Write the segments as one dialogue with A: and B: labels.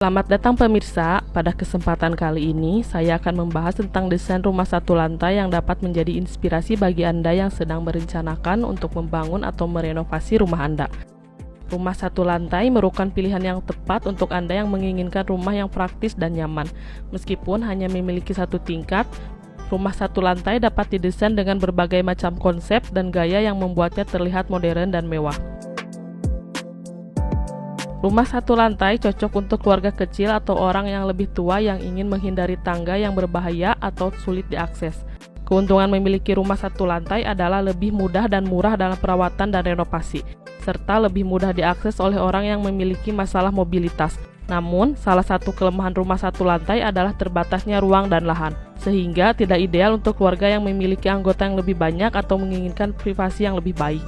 A: Selamat datang pemirsa, pada kesempatan kali ini saya akan membahas tentang desain rumah satu lantai yang dapat menjadi inspirasi bagi Anda yang sedang merencanakan untuk membangun atau merenovasi rumah Anda. Rumah satu lantai merupakan pilihan yang tepat untuk Anda yang menginginkan rumah yang praktis dan nyaman. Meskipun hanya memiliki satu tingkat, rumah satu lantai dapat didesain dengan berbagai macam konsep dan gaya yang membuatnya terlihat modern dan mewah. Rumah satu lantai cocok untuk keluarga kecil atau orang yang lebih tua yang ingin menghindari tangga yang berbahaya atau sulit diakses. Keuntungan memiliki rumah satu lantai adalah lebih mudah dan murah dalam perawatan dan renovasi, serta lebih mudah diakses oleh orang yang memiliki masalah mobilitas. Namun, salah satu kelemahan rumah satu lantai adalah terbatasnya ruang dan lahan, sehingga tidak ideal untuk keluarga yang memiliki anggota yang lebih banyak atau menginginkan privasi yang lebih baik.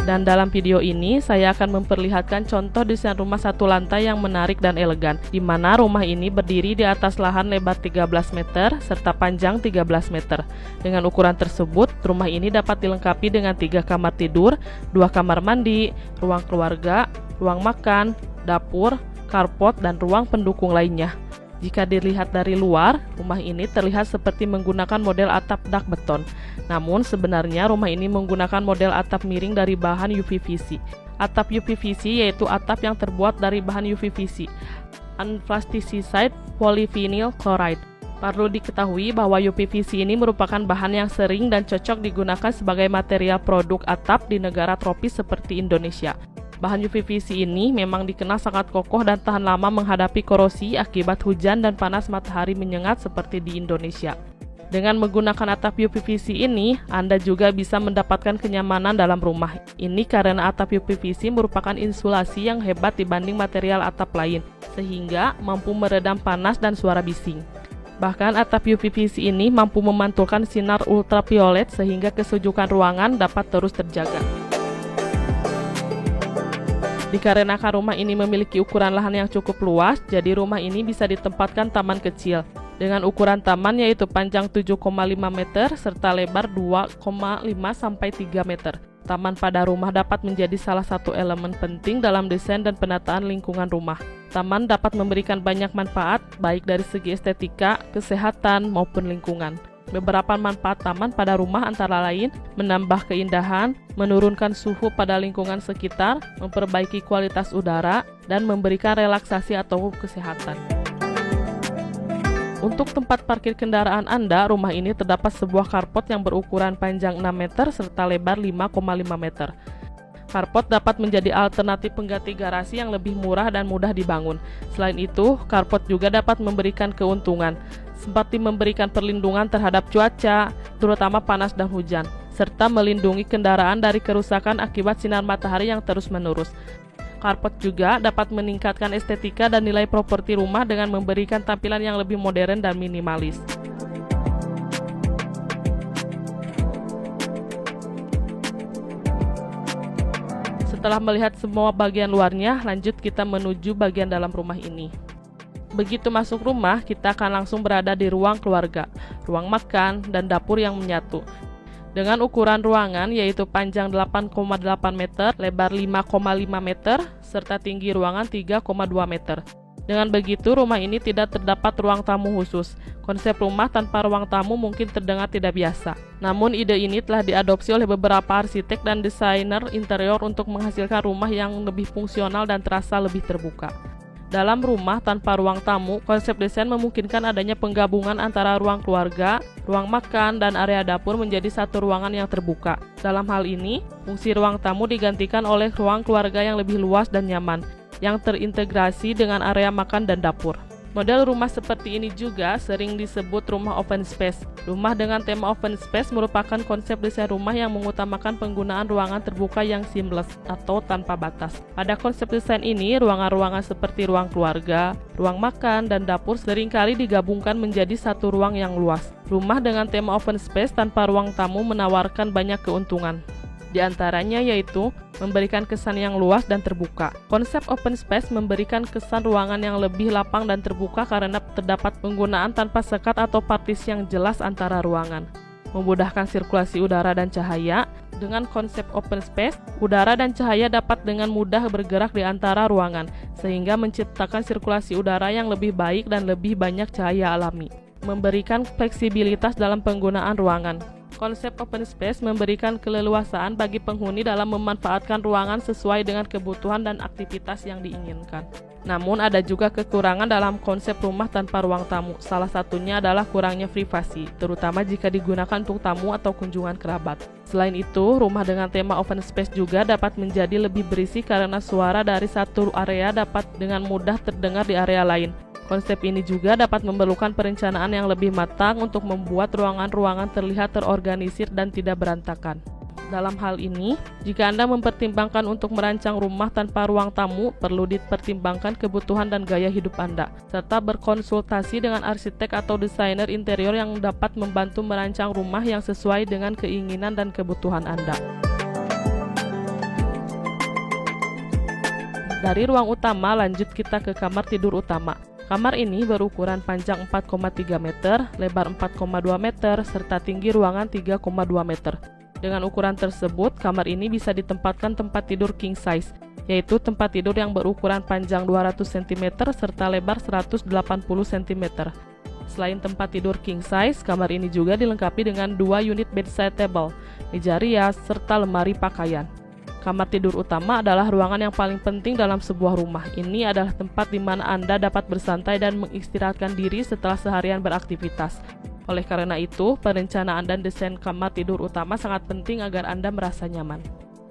A: Dan dalam video ini, saya akan memperlihatkan contoh desain rumah satu lantai yang menarik dan elegan, di mana rumah ini berdiri di atas lahan lebar 13 meter serta panjang 13 meter. Dengan ukuran tersebut, rumah ini dapat dilengkapi dengan 3 kamar tidur, 2 kamar mandi, ruang keluarga, ruang makan, dapur, carport, dan ruang pendukung lainnya. Jika dilihat dari luar, rumah ini terlihat seperti menggunakan model atap dak beton. Namun sebenarnya rumah ini menggunakan model atap miring dari bahan UPVC. Atap UPVC yaitu atap yang terbuat dari bahan UPVC, unplasticized polyvinyl chloride. Perlu diketahui bahwa UPVC ini merupakan bahan yang sering dan cocok digunakan sebagai material produk atap di negara tropis seperti Indonesia. Bahan UPVC ini memang dikenal sangat kokoh dan tahan lama menghadapi korosi akibat hujan dan panas matahari menyengat seperti di Indonesia. Dengan menggunakan atap UPVC ini, Anda juga bisa mendapatkan kenyamanan dalam rumah. Ini karena atap UPVC merupakan insulasi yang hebat dibanding material atap lain, sehingga mampu meredam panas dan suara bising. Bahkan atap UPVC ini mampu memantulkan sinar ultraviolet sehingga kesejukan ruangan dapat terus terjaga. Dikarenakan rumah ini memiliki ukuran lahan yang cukup luas, jadi rumah ini bisa ditempatkan taman kecil. Dengan ukuran taman yaitu panjang 7,5 meter serta lebar 2,5 sampai 3 meter. Taman pada rumah dapat menjadi salah satu elemen penting dalam desain dan penataan lingkungan rumah. Taman dapat memberikan banyak manfaat, baik dari segi estetika, kesehatan, maupun lingkungan. Beberapa manfaat taman pada rumah antara lain menambah keindahan, menurunkan suhu pada lingkungan sekitar, memperbaiki kualitas udara, dan memberikan relaksasi atau kesehatan. Untuk tempat parkir kendaraan Anda, rumah ini terdapat sebuah carport yang berukuran panjang 6 meter serta lebar 5,5 meter. Carport dapat menjadi alternatif pengganti garasi yang lebih murah dan mudah dibangun. Selain itu, carport juga dapat memberikan keuntungan, seperti memberikan perlindungan terhadap cuaca, terutama panas dan hujan, serta melindungi kendaraan dari kerusakan akibat sinar matahari yang terus-menerus. Carport juga dapat meningkatkan estetika dan nilai properti rumah dengan memberikan tampilan yang lebih modern dan minimalis. Setelah melihat semua bagian luarnya, lanjut kita menuju bagian dalam rumah ini. Begitu masuk rumah, kita akan langsung berada di ruang keluarga, ruang makan, dan dapur yang menyatu. Dengan ukuran ruangan yaitu panjang 8,8 meter, lebar 5,5 meter, serta tinggi ruangan 3,2 meter. Dengan begitu, rumah ini tidak terdapat ruang tamu khusus. Konsep rumah tanpa ruang tamu mungkin terdengar tidak biasa. Namun ide ini telah diadopsi oleh beberapa arsitek dan desainer interior untuk menghasilkan rumah yang lebih fungsional dan terasa lebih terbuka. Dalam rumah tanpa ruang tamu, konsep desain memungkinkan adanya penggabungan antara ruang keluarga, ruang makan, dan area dapur menjadi satu ruangan yang terbuka. Dalam hal ini, fungsi ruang tamu digantikan oleh ruang keluarga yang lebih luas dan nyaman, yang terintegrasi dengan area makan dan dapur. Model rumah seperti ini juga sering disebut rumah open space. Rumah dengan tema open space merupakan konsep desain rumah yang mengutamakan penggunaan ruangan terbuka yang seamless atau tanpa batas. Pada konsep desain ini, ruangan-ruangan seperti ruang keluarga, ruang makan, dan dapur seringkali digabungkan menjadi satu ruang yang luas. Rumah dengan tema open space tanpa ruang tamu menawarkan banyak keuntungan. Di antaranya yaitu memberikan kesan yang luas dan terbuka. Konsep open space memberikan kesan ruangan yang lebih lapang dan terbuka karena terdapat penggunaan tanpa sekat atau partisi yang jelas antara ruangan. Memudahkan sirkulasi udara dan cahaya. Dengan konsep open space, udara dan cahaya dapat dengan mudah bergerak di antara ruangan, sehingga menciptakan sirkulasi udara yang lebih baik dan lebih banyak cahaya alami. Memberikan fleksibilitas dalam penggunaan ruangan. Konsep open space memberikan keleluasaan bagi penghuni dalam memanfaatkan ruangan sesuai dengan kebutuhan dan aktivitas yang diinginkan. Namun ada juga kekurangan dalam konsep rumah tanpa ruang tamu. Salah satunya adalah kurangnya privasi, terutama jika digunakan untuk tamu atau kunjungan kerabat. Selain itu, rumah dengan tema open space juga dapat menjadi lebih berisi karena suara dari satu area dapat dengan mudah terdengar di area lain. Konsep ini juga dapat memerlukan perencanaan yang lebih matang untuk membuat ruangan-ruangan terlihat terorganisir dan tidak berantakan. Dalam hal ini, jika Anda mempertimbangkan untuk merancang rumah tanpa ruang tamu, perlu dipertimbangkan kebutuhan dan gaya hidup Anda, serta berkonsultasi dengan arsitek atau desainer interior yang dapat membantu merancang rumah yang sesuai dengan keinginan dan kebutuhan Anda. Dari ruang utama, lanjut kita ke kamar tidur utama. Kamar ini berukuran panjang 4,3 meter, lebar 4,2 meter, serta tinggi ruangan 3,2 meter. Dengan ukuran tersebut, kamar ini bisa ditempatkan tempat tidur king size, yaitu tempat tidur yang berukuran panjang 200 cm serta lebar 180 cm. Selain tempat tidur king size, kamar ini juga dilengkapi dengan 2 unit bedside table, meja rias, serta lemari pakaian. Kamar tidur utama adalah ruangan yang paling penting dalam sebuah rumah. Ini adalah tempat di mana Anda dapat bersantai dan mengistirahatkan diri setelah seharian beraktivitas. Oleh karena itu, perencanaan dan desain kamar tidur utama sangat penting agar Anda merasa nyaman.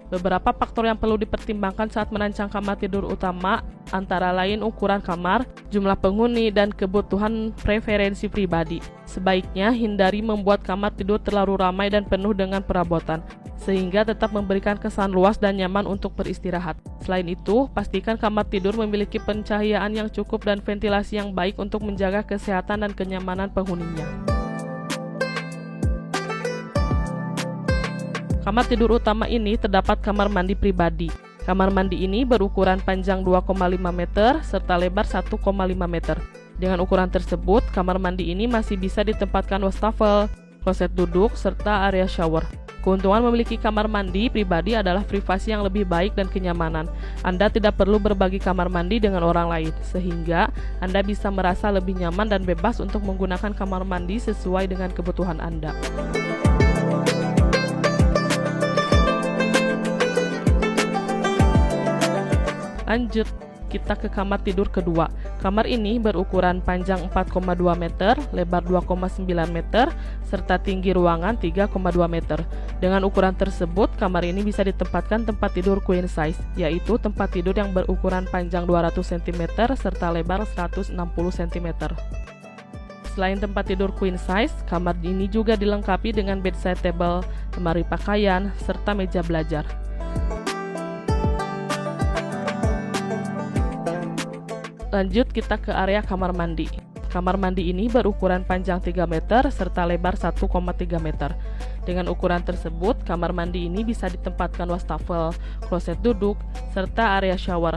A: Beberapa faktor yang perlu dipertimbangkan saat merancang kamar tidur utama antara lain ukuran kamar, jumlah penghuni, dan kebutuhan preferensi pribadi. Sebaiknya hindari membuat kamar tidur terlalu ramai dan penuh dengan perabotan, sehingga tetap memberikan kesan luas dan nyaman untuk beristirahat. Selain itu, pastikan kamar tidur memiliki pencahayaan yang cukup dan ventilasi yang baik untuk menjaga kesehatan dan kenyamanan penghuninya. Kamar tidur utama ini terdapat kamar mandi pribadi. Kamar mandi ini berukuran panjang 2,5 meter serta lebar 1,5 meter. Dengan ukuran tersebut, kamar mandi ini masih bisa ditempatkan wastafel, kloset duduk, serta area shower. Keuntungan memiliki kamar mandi pribadi adalah privasi yang lebih baik dan kenyamanan. Anda tidak perlu berbagi kamar mandi dengan orang lain, sehingga Anda bisa merasa lebih nyaman dan bebas untuk menggunakan kamar mandi sesuai dengan kebutuhan Anda. Lanjut, kita ke kamar tidur kedua. Kamar ini berukuran panjang 4,2 meter, lebar 2,9 meter, serta tinggi ruangan 3,2 meter. Dengan ukuran tersebut, kamar ini bisa ditempatkan tempat tidur queen size, yaitu tempat tidur yang berukuran panjang 200 cm serta lebar 160 cm. Selain tempat tidur queen size, kamar ini juga dilengkapi dengan bedside table, lemari pakaian, serta meja belajar. Lanjut kita ke area kamar mandi. Kamar mandi ini berukuran panjang 3 meter serta lebar 1,3 meter. Dengan ukuran tersebut, kamar mandi ini bisa ditempatkan wastafel, kloset duduk, serta area shower.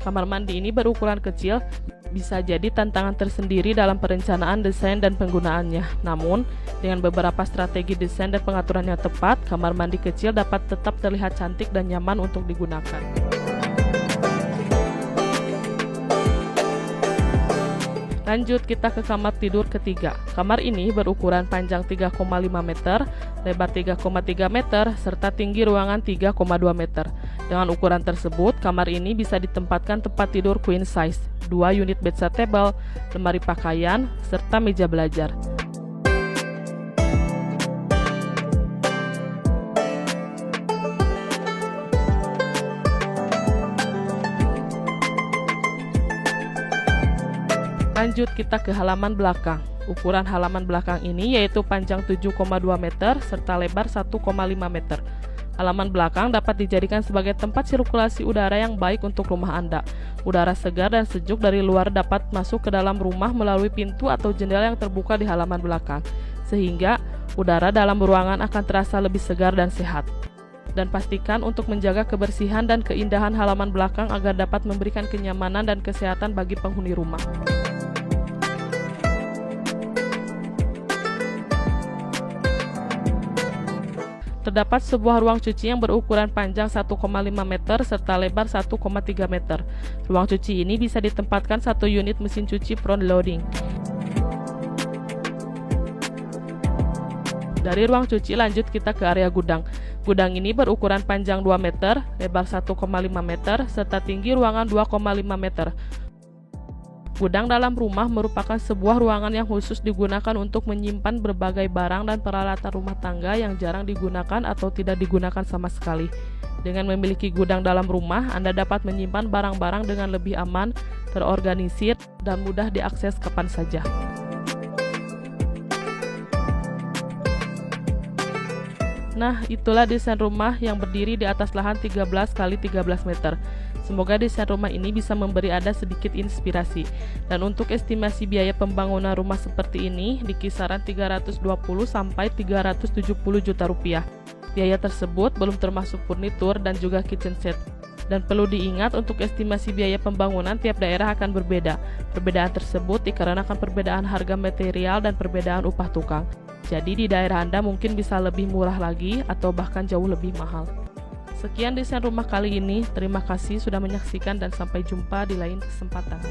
A: Kamar mandi ini berukuran kecil, bisa jadi tantangan tersendiri dalam perencanaan desain dan penggunaannya. Namun, dengan beberapa strategi desain dan pengaturan yang tepat, kamar mandi kecil dapat tetap terlihat cantik dan nyaman untuk digunakan. Lanjut kita ke kamar tidur ketiga. Kamar ini berukuran panjang 3,5 meter, lebar 3,3 meter, serta tinggi ruangan 3,2 meter. Dengan ukuran tersebut, kamar ini bisa ditempatkan tempat tidur queen size, 2 unit bedside table, lemari pakaian, serta meja belajar. Lanjut kita ke halaman belakang. Ukuran halaman belakang ini yaitu panjang 7,2 meter serta lebar 1,5 meter. Halaman belakang dapat dijadikan sebagai tempat sirkulasi udara yang baik untuk rumah Anda. Udara segar dan sejuk dari luar dapat masuk ke dalam rumah melalui pintu atau jendela yang terbuka di halaman belakang, sehingga udara dalam ruangan akan terasa lebih segar dan sehat. Dan pastikan untuk menjaga kebersihan dan keindahan halaman belakang agar dapat memberikan kenyamanan dan kesehatan bagi penghuni rumah. Terdapat sebuah ruang cuci yang berukuran panjang 1,5 meter serta lebar 1,3 meter. Ruang cuci ini bisa ditempatkan satu unit mesin cuci front loading. Dari ruang cuci lanjut kita ke area gudang. Gudang ini berukuran panjang 2 meter, lebar 1,5 meter, serta tinggi ruangan 2,5 meter. Gudang dalam rumah merupakan sebuah ruangan yang khusus digunakan untuk menyimpan berbagai barang dan peralatan rumah tangga yang jarang digunakan atau tidak digunakan sama sekali. Dengan memiliki gudang dalam rumah, Anda dapat menyimpan barang-barang dengan lebih aman, terorganisir, dan mudah diakses kapan saja. Nah, itulah desain rumah yang berdiri di atas lahan 13 x 13 meter. Semoga desain rumah ini bisa memberi Anda sedikit inspirasi. Dan untuk estimasi biaya pembangunan rumah seperti ini di kisaran 320 sampai 370 juta rupiah. Biaya tersebut belum termasuk furnitur dan juga kitchen set. Dan perlu diingat untuk estimasi biaya pembangunan tiap daerah akan berbeda. Perbedaan tersebut dikarenakan perbedaan harga material dan perbedaan upah tukang. Jadi di daerah Anda mungkin bisa lebih murah lagi atau bahkan jauh lebih mahal. Sekian desain rumah kali ini. Terima kasih sudah menyaksikan dan sampai jumpa di lain kesempatan.